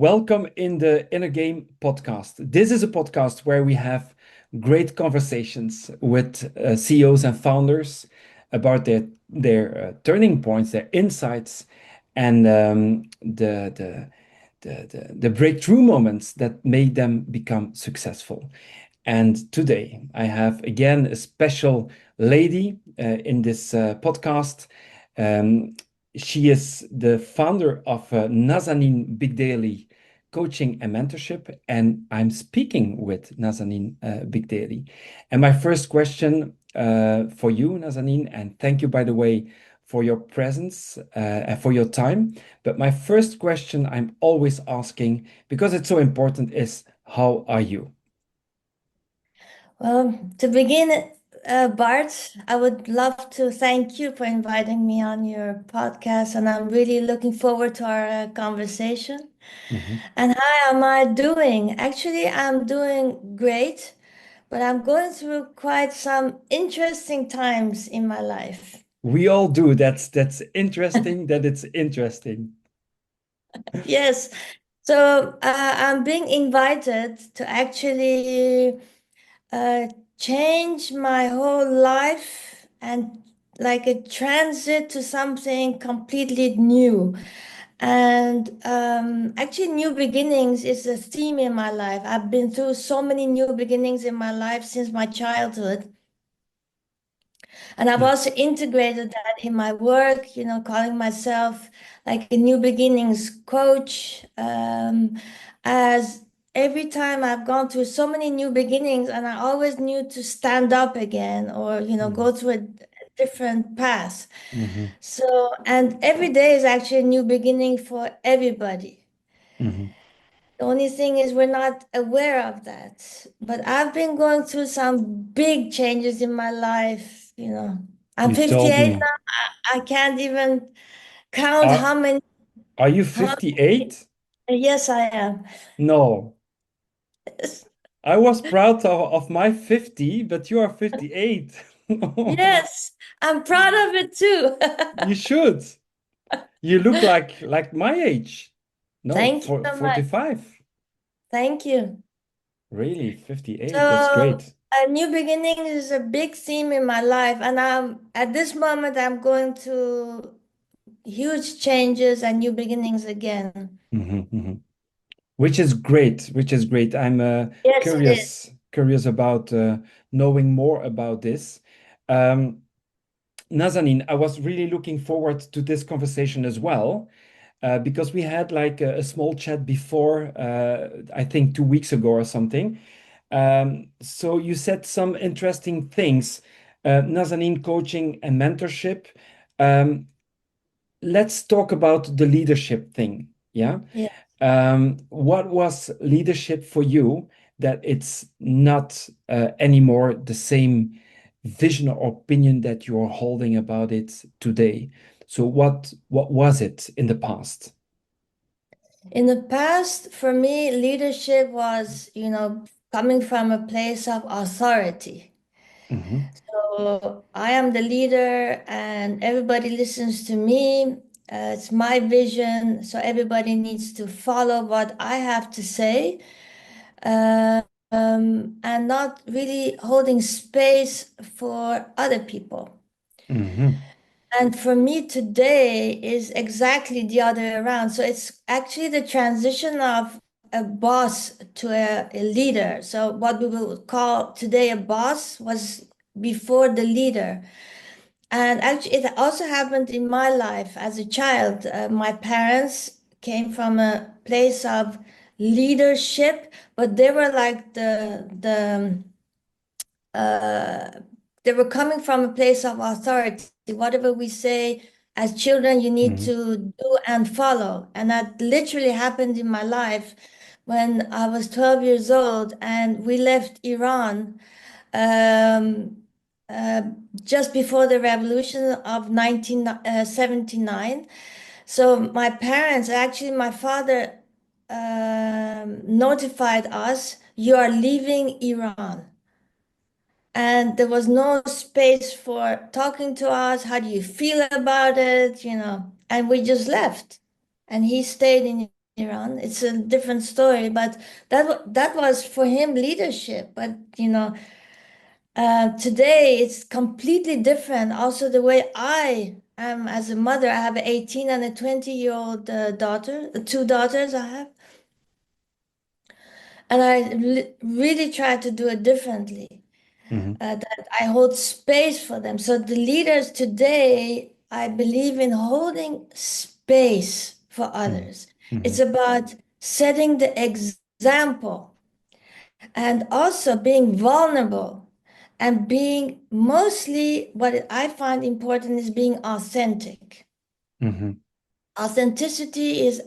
Welcome in the Inner Game podcast. This is a podcast where we have great conversations with CEOs and founders about their turning points, their insights, and the breakthrough moments that made them become successful. And today I have again a special lady in this podcast. Um, she is the founder of Nazanin Bigdeli Coaching and Mentorship, and I'm speaking with Nazanin Bigdeli. And my first question for you, Nazanin, and thank you, by the way, for your presence and for your time. But my first question I'm always asking, because it's so important, is how are you? Well, to begin, Bart, I would love to thank you for inviting me on your podcast, and I'm really looking forward to our conversation. Mhm. And how am I doing? Actually, I'm doing great, but I'm going through quite some interesting times in my life. We all do. That's interesting that it's interesting. Yes. So I'm being invited to actually uh, change my whole life and like a transit to something completely new. And actually, new beginnings is a theme in my life. I've been through so many new beginnings in my life since my childhood. And I've Mm. also integrated that in my work, calling myself like a new beginnings coach. As every time I've gone through so many new beginnings, and I always knew to stand up again or, Mm. go through a different path. Mhm. So, and every day is actually a new beginning for everybody. Mhm. The only thing is we're not aware of that. But I've been going through some big changes in my life. I'm You told 58 me. now. I can't even count Are how many. are you How, 58? yes, I am. No. I was proud of my 50, but you are 58. Yes, I'm proud of it too. You should. You look like my age. No, Thank you so much. 45. Thank you. Really, 58. That's So, great. a new beginning is a big theme in my life, and at this moment I'm going to huge changes and new beginnings again. Mhm, mhm. Which is great. I'm Yes, it is. curious about knowing more about this. Um, Nazanin, I was really looking forward to this conversation as well, because we had like a small chat before, I think 2 weeks ago or something. So you said some interesting things, Nazanin coaching and mentorship. Um, let's talk about the leadership thing. Yeah. Yeah. What was leadership for you that it's not anymore the same vision or opinion that you're holding about it today? So what was it in the past? In the past, for me, leadership was, coming from a place of authority. Hmm. So I am the leader and everybody listens to me. It's my vision. So everybody needs to follow what I have to say, uh, and not really holding space for other people. Hmm. And for me today is exactly the other way around. So it's actually the transition of a boss to a leader. So what we will call today a boss was before the leader. And actually, it also happened in my life as a child. My parents came from a place of leadership, but they were like uh, they were coming from a place of authority. Whatever we say as children, you need Hmm. to do and follow. And that literally happened in my life when I was 12 years old and we left Iran um, uh, just before the revolution of 1979. So my parents, actually, my father notified us, you are leaving Iran. And there was no space for talking to us. How do you feel about it? And we just left. And he stayed in Iran. It's a different story, but that was for him leadership. But today it's completely different. Also, the way I am as a mother, I have an 18 and a 20-year-old daughter, two daughters I have, and I really try to do it differently. Hmm. That I hold space for them. So the leaders today, I believe in holding space for Hmm. others. It's Hmm. about setting the example and also being vulnerable and being mostly what I find important is being authentic. Hmm. Authenticity is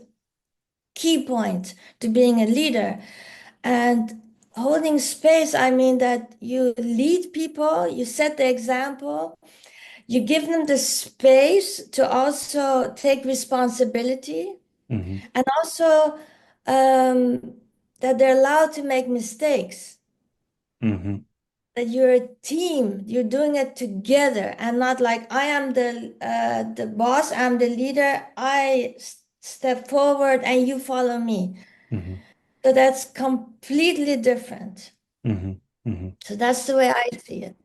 key point to being a leader. And holding space, I mean that you lead people, you set the example, you give them the space to also take responsibility, Hmm. and also um, that they're allowed to make mistakes. Hmm. That you're a team, you're doing it together, and not like I am the boss, I'm the leader, I step forward and you follow me. Hmm. So that's completely different. Hmm. Hmm. So that's the way I see it.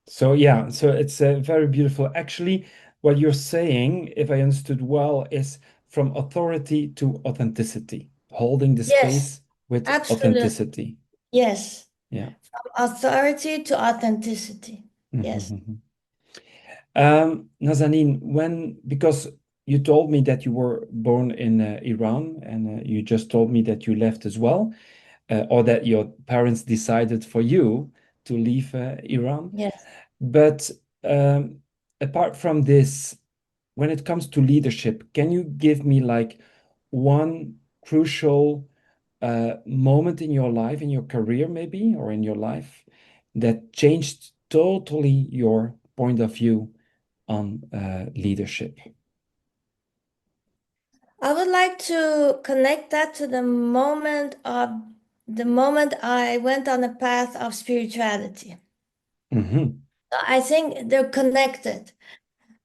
So yeah, so it's very beautiful. Actually, what you're saying, if I understood well, is from authority to authenticity, holding the Yes, space with absolutely. authenticity. Yes. Yeah. Authority to authenticity. Yes. Mhm. Nazanin, because you told me that you were born in Iran and you just told me that you left as well, or that your parents decided for you to leave Iran. Yes. But um, apart from this, when it comes to leadership, can you give me like one crucial moment in your life, in your career maybe, or in your life that changed totally your point of view on leadership? I would like to connect that to the moment I went on a path of spirituality. Hmm. So I think they're connected.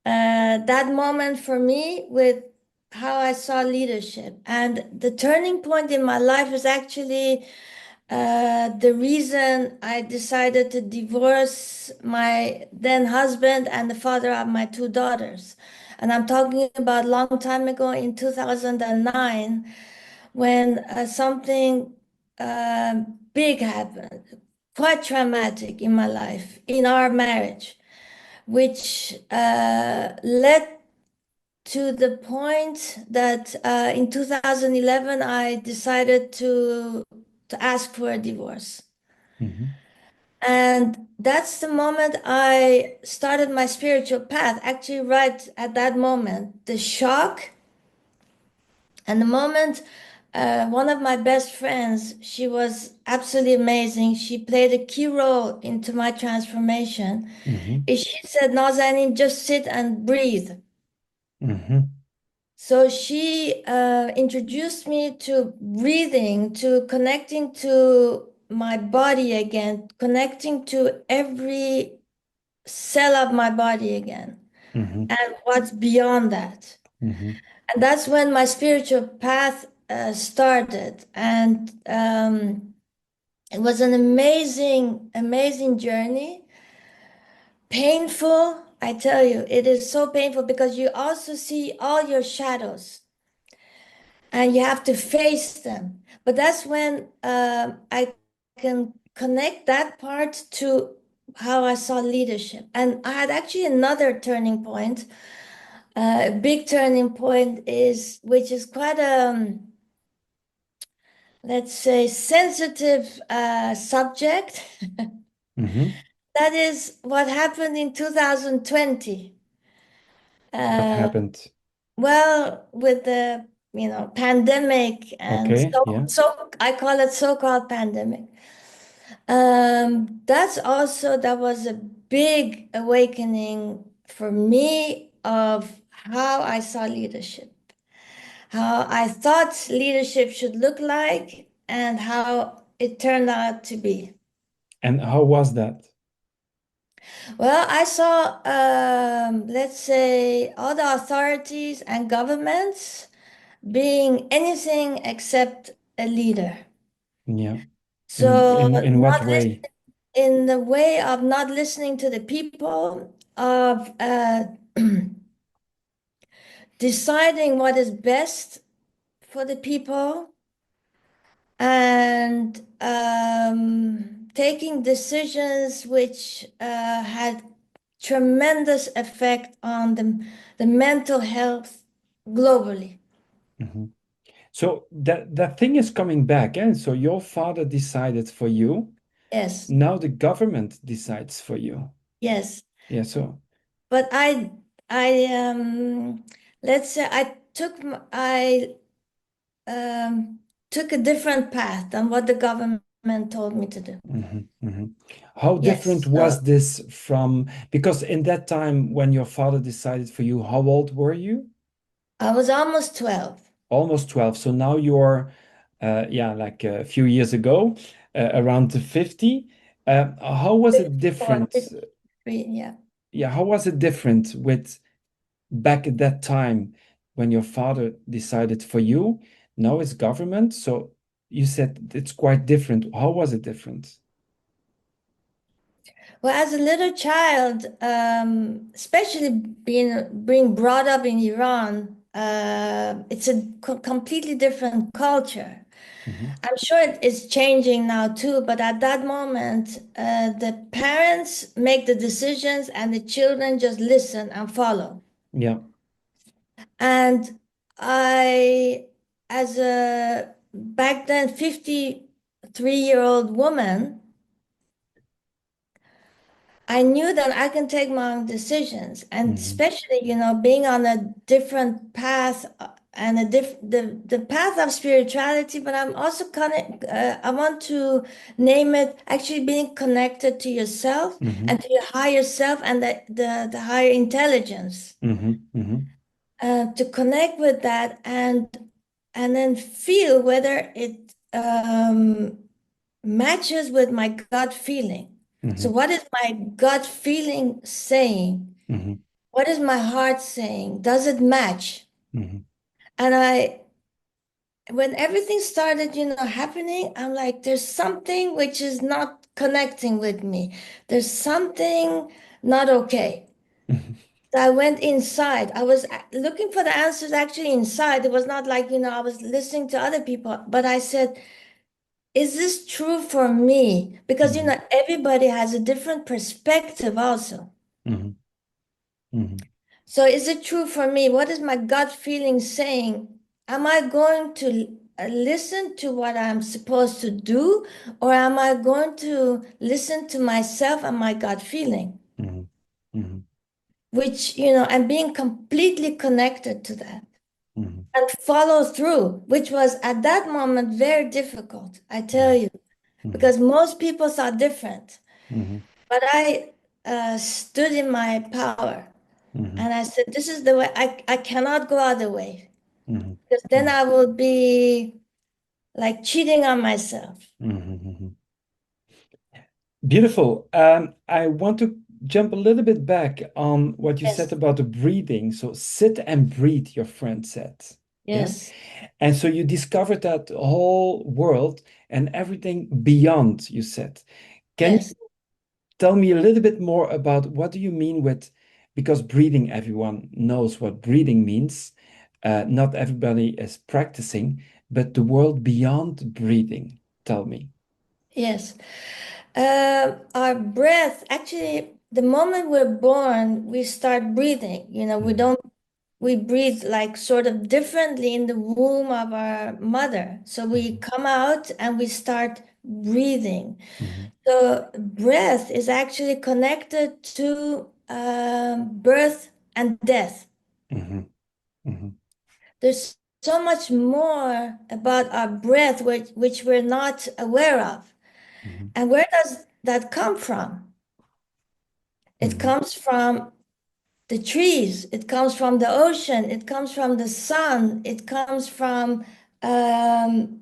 That moment for me with how I saw leadership. And the turning point in my life is actually the reason I decided to divorce my then husband and the father of my two daughters. And I'm talking about a long time ago in 2009 when something big happened, quite traumatic in my life, in our marriage, which led to the point that in 2011 I decided to ask for a divorce. Hmm. And that's the moment I started my spiritual path. Actually, right at that moment, the shock and the moment one of my best friends, she was absolutely amazing. She played a key role into my transformation. Hmm. Is she said, Nazanin, just sit and breathe. Hmm. So she introduced me to breathing, to connecting to my body again, connecting to every cell of my body again, Hmm. and what's beyond that. Hmm. And that's when my spiritual path started. And it was an amazing, amazing journey. Painful, I tell you, it is so painful because you also see all your shadows and you have to face them. But that's when I can connect that part to how I saw leadership. And I had actually another turning point. A big turning point is, which is quite a, let's say, sensitive subject. Hmm. That is what happened in 2020. What Uh, happened? well, with the pandemic and Okay, so yeah. so I call it so-called pandemic. That was a big awakening for me of how I saw leadership, how I thought leadership should look like, and how it turned out to be. And how was that? Well, I saw, let's say, all the authorities and governments being anything except a leader. Yeah. So In what not way? in the way of not listening to the people, of deciding what is best for the people, and taking decisions which had tremendous effect on the mental health globally. Mhm. So that thing is coming back, and so your father decided for you. Yes, Now the government decides for you. yes. Yeah. So. But let's say I took a different path than what the government told me to do. Mhm, mhm. How different Yes. was this from, because in that time when your father decided for you, how old were you? I was almost 12. Almost 12. So now you're, yeah, like a few years ago, around 50. How was it 54, different? 53, yeah. Yeah, how was it different with back at that time when your father decided for you? Now it's government. So you said it's quite different. How was it different? Well, as a little child, especially being brought up in Iran, it's a completely different culture. Mhm, I'm sure it is changing now too, but at that moment, the parents make the decisions and the children just listen and follow. yeah. And I, as a back then 53-year-old woman, I knew that I can take my own decisions, and Mhm, especially, being on a different path, and the path of spirituality, but I'm also I want to name it actually being connected to yourself mhm, and to your higher self and the higher intelligence. mhm, mhm, To connect with that, and then feel whether it matches with my gut feeling. So, mhm, what is my gut feeling saying? mhm, What is my heart saying? Does it match? mhm, And when everything started, happening, I'm like, there's something which is not connecting with me. There's something not okay. mhm, So I went inside. I was looking for the answers actually inside. It was not like, I was listening to other people, but I said, is this true for me? Because, mhm, everybody has a different perspective also. mhm, mhm, So is it true for me? What is my gut feeling saying? Am I going to listen to what I'm supposed to do, or am I going to listen to myself and my gut feeling? mhm, mhm, Which, and being completely connected to that mhm, and follow through, which was at that moment very difficult, I tell mhm, you, mhm, because most people thought different. mhm, But I stood in my power mhm, and I said, this is the way, I cannot go other way, mhm, because then I will be like cheating on myself. mhm, mhm. Beautiful. I want to jump a little bit back on what you said Yes, about the breathing. So sit and breathe, your friend said. Yeah. yes, And so you discovered that whole world and everything beyond, you said. Can you yes, tell me a little bit more about what do you mean with, because breathing, everyone knows what breathing means. Not everybody is practicing, but the world beyond breathing. Tell me. yes. Our breath, actually, the moment we're born, we start breathing. Mhm, we breathe like sort of differently in the womb of our mother. So we mhm, come out and we start breathing. mhm, So breath is actually connected to birth and death. mhm, mhm, There's so much more about our breath which we're not aware of. mhm, And where does that come from? It mhm, comes from the trees, it comes from the ocean, it comes from the sun, it comes from um,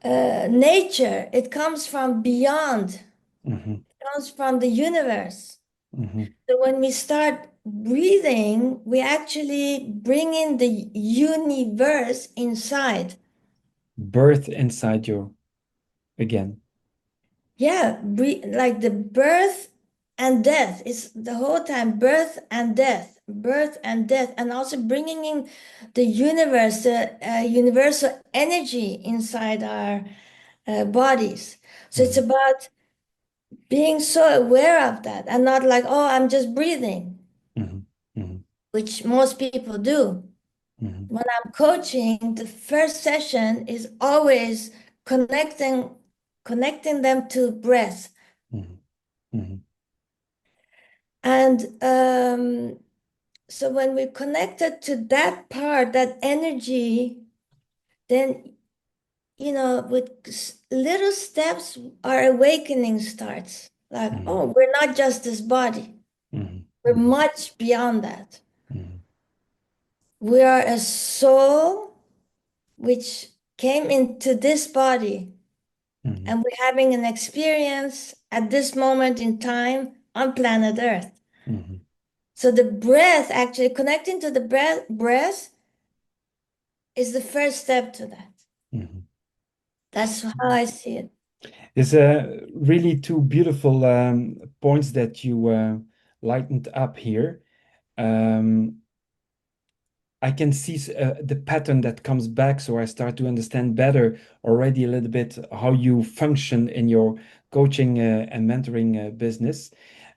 nature, it comes from beyond, mhm, it comes from the universe. mhm, So when we start breathing, we actually bring in the universe inside. Birth inside you again. Yeah, like the birth and death is the whole time birth and death, and also bringing in the universe, the universal energy inside our bodies. So it's Mhm, about being so aware of that and not like, oh, I'm just breathing, mhm, mhm, which most people do. mhm, When I'm coaching, the first session is always connecting them to breath. mhm, mhm, And so when we're connected to that part, that energy, then, with little steps, our awakening starts. Like, mhm, oh, we're not just this body. mhm, We're much beyond that. mhm, We are a soul which came into this body, mhm, and we're having an experience at this moment in time on planet Earth. mhm, So the breath, actually connecting to the breath is the first step to that. mhm. That's how I see it. It's really two beautiful points that you lightened up here. Um, I can see the pattern that comes back, so I start to understand better already a little bit how you function in your coaching and mentoring business.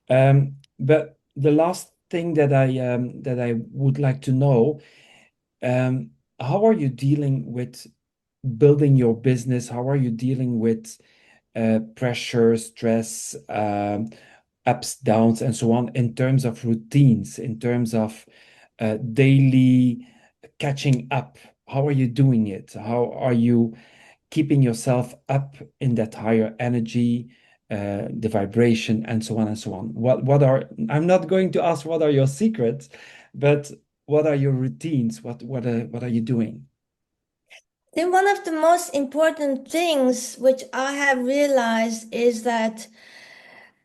But the last thing that I would like to know, um, how are you dealing with building your business? How are you dealing with pressure, stress, ups, downs, and so on in terms of routines, in terms of daily catching up? How are you doing it? How are you keeping yourself up in that higher energy, the vibration, and so on and so on? I'm not going to ask what are your secrets, but what are your routines? What are you doing? Then one of the most important things which I have realized is that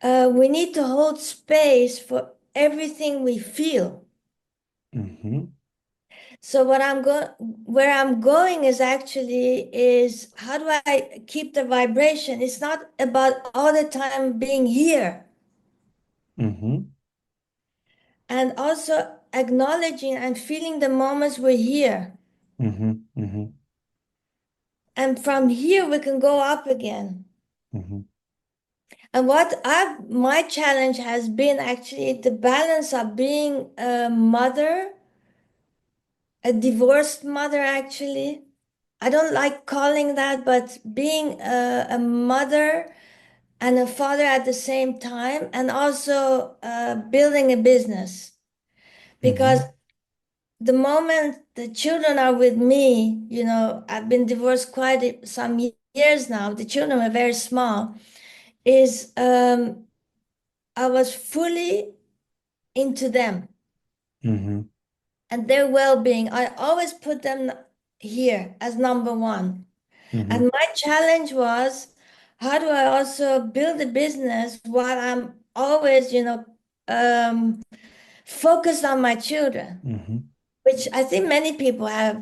we need to hold space for everything we feel. Hmm. So where I'm going is how do I keep the vibration? It's not about all the time being here, Hmm. and also acknowledging and feeling the moments we're here. Hmm. Hmm. And from here we can go up again. Hmm. And my challenge has been actually the balance of being a mother, a divorced mother actually. I don't like calling that, but being a mother and a father at the same time, and also building a business. Because Hmm. the moment the children are with me, I've been divorced quite some years now. The children were very small. Is I was fully into them Hmm. and their well-being. I always put them here as number one. Hmm. And my challenge was, how do I also build a business while I'm always, um, focused on my children? Hmm. Which I think many people have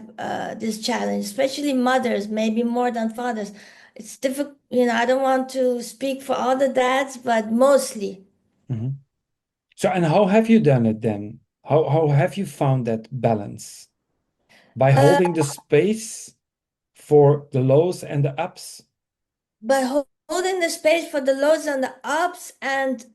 this challenge, especially mothers, maybe more than fathers. It's difficult, I don't want to speak for all the dads, but mostly. Hmm. So, and how have you done it then? How have you found that balance? By Uh, holding the space for the lows and the ups? by holding the space for the lows and the ups, and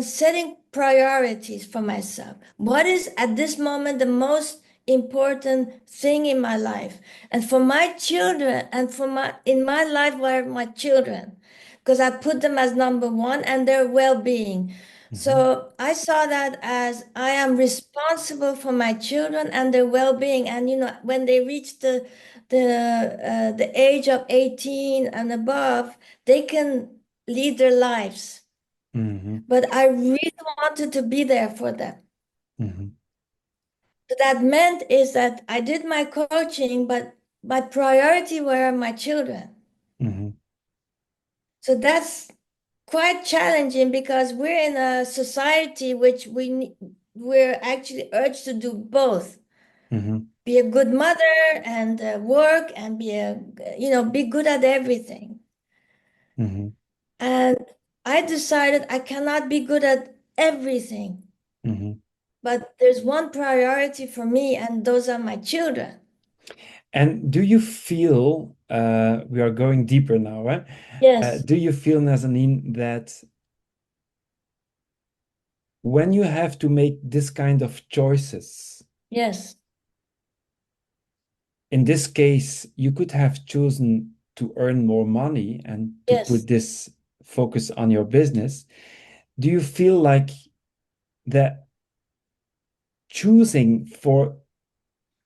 setting priorities for myself. What is at this moment the most important thing in my life? And for my children, and for my in my life were my children, because I put them as number one and their well-being. Hmm. So I saw that as I am responsible for my children and their well-being. And when they reach the age of 18 and above, they can lead their lives. Hmm. But I really wanted to be there for them. Hmm. So that meant is that I did my coaching, but my priority were my children. Hmm. So that's quite challenging because we're in a society which we're actually urged to do both. Mm-hmm. Be a good mother and work and be good at everything. Mm-hmm. And I decided I cannot be good at everything, Mm-hmm. but there's one priority for me, and those are my children. And do you feel, we are going deeper now, eh? Yes, Do you feel, Nazanin, that when you have to make this kind of choices, yes, in this case, you could have chosen to earn more money and to yes. put this focus on your business. Do you feel like that choosing for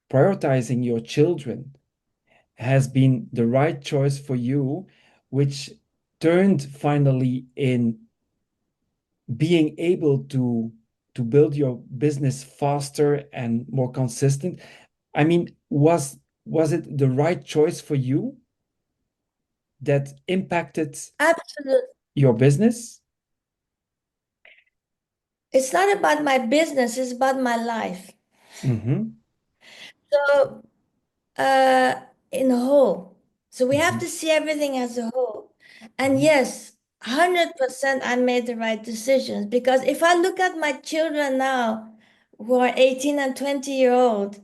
prioritizing your children has been the right choice for you, which turned finally in being able to build your business faster and more consistent? I mean, was it the right choice for you that impacted Absolutely. your business? It's not about my business, it's about my life. Mm-hmm. So, uh, in a whole. So we have Mm-hmm. to see everything as a whole. And Mm-hmm. yes, 100% I made the right decisions, because if I look at my children now who are 18 and 20-year-old,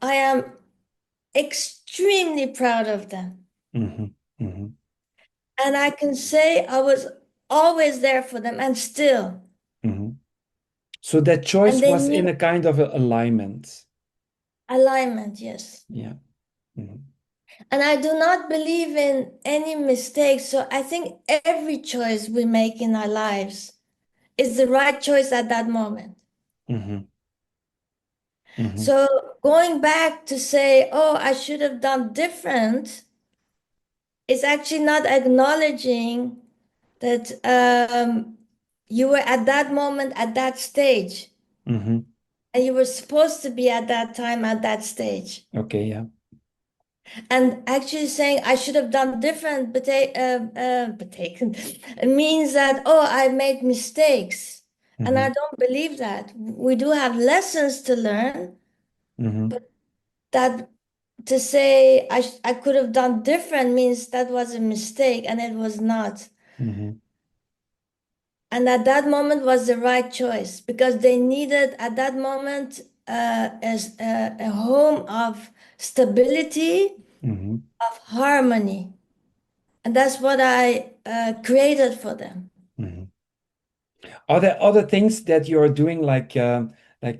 I am extremely proud of them. Mm-hmm. Mm-hmm. And I can say I was always there for them and still. Mm-hmm. So that And choice they was knew in a kind of alignment. alignment, yes. Yeah. Mm-hmm. And I do not believe in any mistakes. So I think every choice we make in our lives is the right choice at that moment. Mm-hmm. Mm-hmm. So going back to say, oh, I should have done different, is actually not acknowledging that you were at that moment at that stage, Mm-hmm. and you were supposed to be at that time at that stage. Okay, yeah. And actually saying I should have done different, but taken it means that, oh, I made mistakes. And Mm-hmm. I don't believe that. We do have lessons to learn, Mm-hmm. but that to say I could have done different means that was a mistake, and it was not. Mm-hmm. And at that moment was the right choice, because they needed at that moment as a home of stability, Mm-hmm. of harmony. And that's what I created for them. Mm-hmm. Are there other things that you're doing, like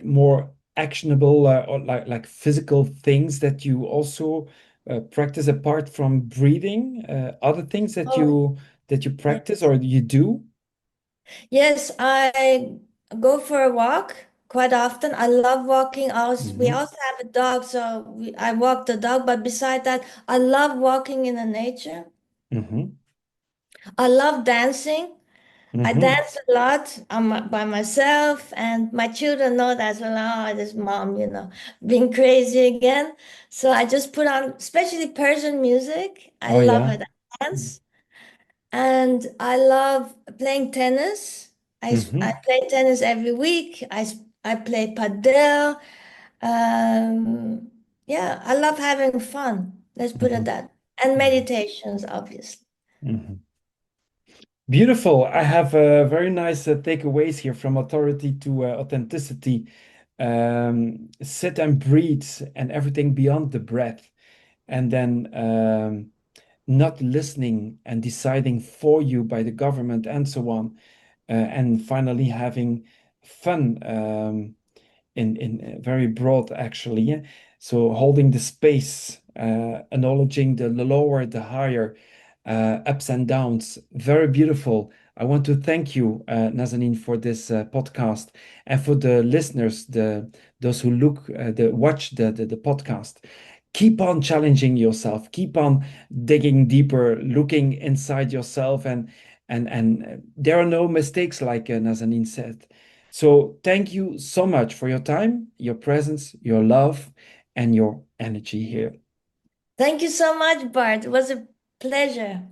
more actionable, or like physical things that you also practice apart from breathing? Other things Oh, that you yeah. practice or you do? Yes, I go for a walk quite often. I love walking. We Mm-hmm. also have a dog, so I walk the dog. But beside that, I love walking in the nature. Mm-hmm. I love dancing. I Mm-hmm. dance a lot by myself, and my children know that as well. Oh, this mom, being crazy again. So I just put on, especially Persian music. I Oh love yeah. it. I dance. And I love playing tennis. I Mm-hmm. play tennis every week. I play padel. Um, yeah, I love having fun. Let's put it Mm-hmm. that. And meditations, obviously. Mm-hmm. Beautiful. I have very nice takeaways here from authority to authenticity. Sit and breathe and everything beyond the breath. And then not listening and deciding for you by the government and so on. And finally having fun, in very broad actually. Yeah? So holding the space, acknowledging the lower, the higher, ups and downs. Very beautiful. I want to thank you, Nazanin, for this podcast, and for the listeners, the those who watch the podcast. Keep on challenging yourself. Keep on digging deeper, looking inside yourself, and there are no mistakes, like Nazanin said. So thank you so much for your time, your presence, your love, and your energy here. Thank you so much, Bart. It was a pleasure.